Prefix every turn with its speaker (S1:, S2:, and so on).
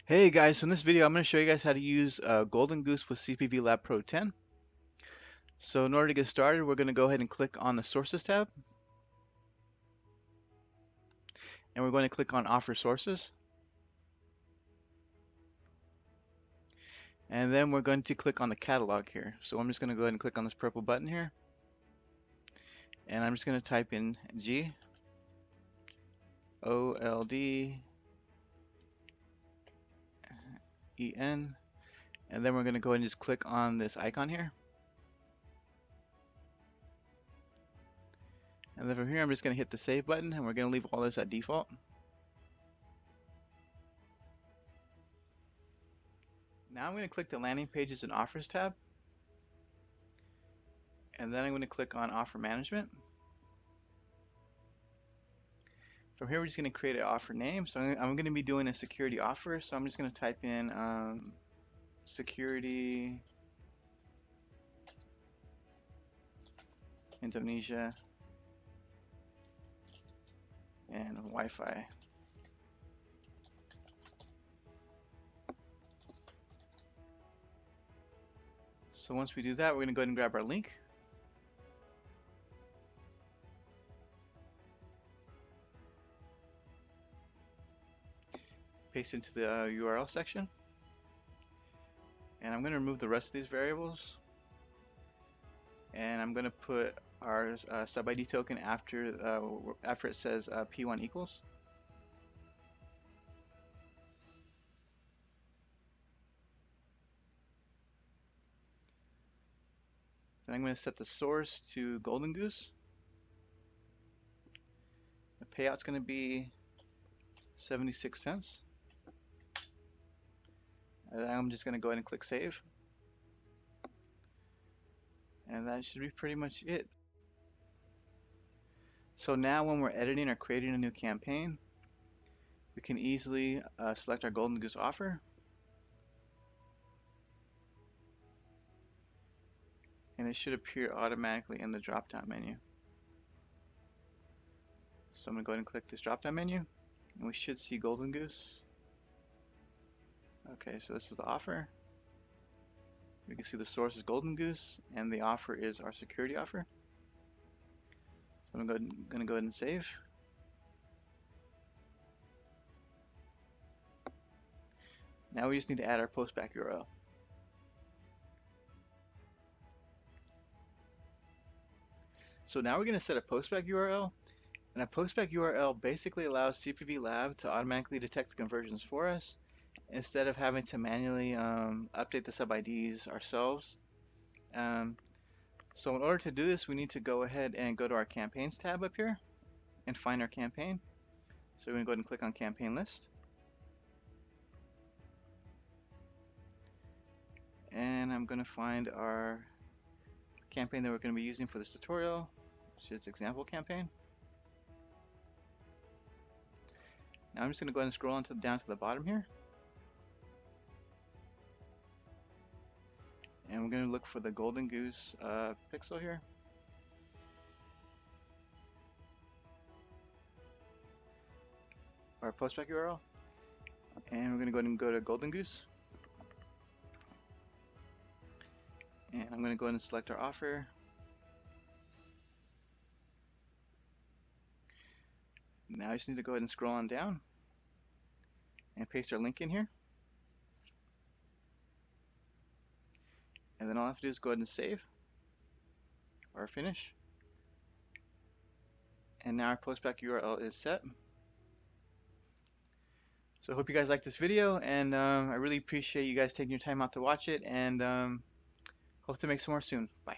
S1: Hey guys, so in this video I'm going to show you guys how to use GoldenGoose with CPV Lab Pro 10. So in order to get started, we're going to go ahead and click on the Sources tab, and we're going to click on Offer Sources, and then we're going to click on the catalog here. So I'm just going to go ahead and click on this purple button here, and I'm just going to type in GOLDEN, and then we're going to go ahead and just click on this icon here. And then from here I'm just going to hit the save button, and we're going to leave all this at default. Now I'm going to click the Landing Pages and Offers tab, and then I'm going to click on Offer Management. From here we're just going to create an offer name. So I'm going to be doing a security offer, so I'm just going to type in security Indonesia and Wi-Fi. So once we do that, we're going to go ahead and grab our link. Paste into the URL section. And I'm going to remove the rest of these variables. And I'm going to put our sub ID token after it says P1 equals. Then I'm going to set the source to GoldenGoose. The payout's going to be 76 cents. And then I'm just going to go ahead and click save. And that should be pretty much it. So now when we're editing or creating a new campaign, we can easily select our GoldenGoose offer. And it should appear automatically in the drop-down menu. So I'm going to go ahead and click this drop-down menu, and we should see GoldenGoose. Okay, so this is the offer. We can see the source is GoldenGoose, and the offer is our security offer. So I'm going to go ahead and save. Now we just need to add our Postback URL. So now we're going to set a Postback URL, and a Postback URL basically allows CPV Lab to automatically detect the conversions for us instead of having to manually update the sub IDs ourselves. So in order to do this, we need to go ahead and go to our Campaigns tab up here and find our campaign. So we're going to go ahead and click on Campaign List. And I'm going to find our campaign that we're going to be using for this tutorial, which is example campaign. Now I'm just going to go ahead and scroll down to the bottom here. And we're going to look for the GoldenGoose pixel here. Our Postback URL. And we're going to go ahead and go to GoldenGoose. And I'm going to go ahead and select our offer. Now I just need to go ahead and scroll on down and paste our link in here. And then all I have to do is go ahead and save or finish. And now our Postback URL is set. So I hope you guys like this video, and I really appreciate you guys taking your time out to watch it, and hope to make some more soon. Bye.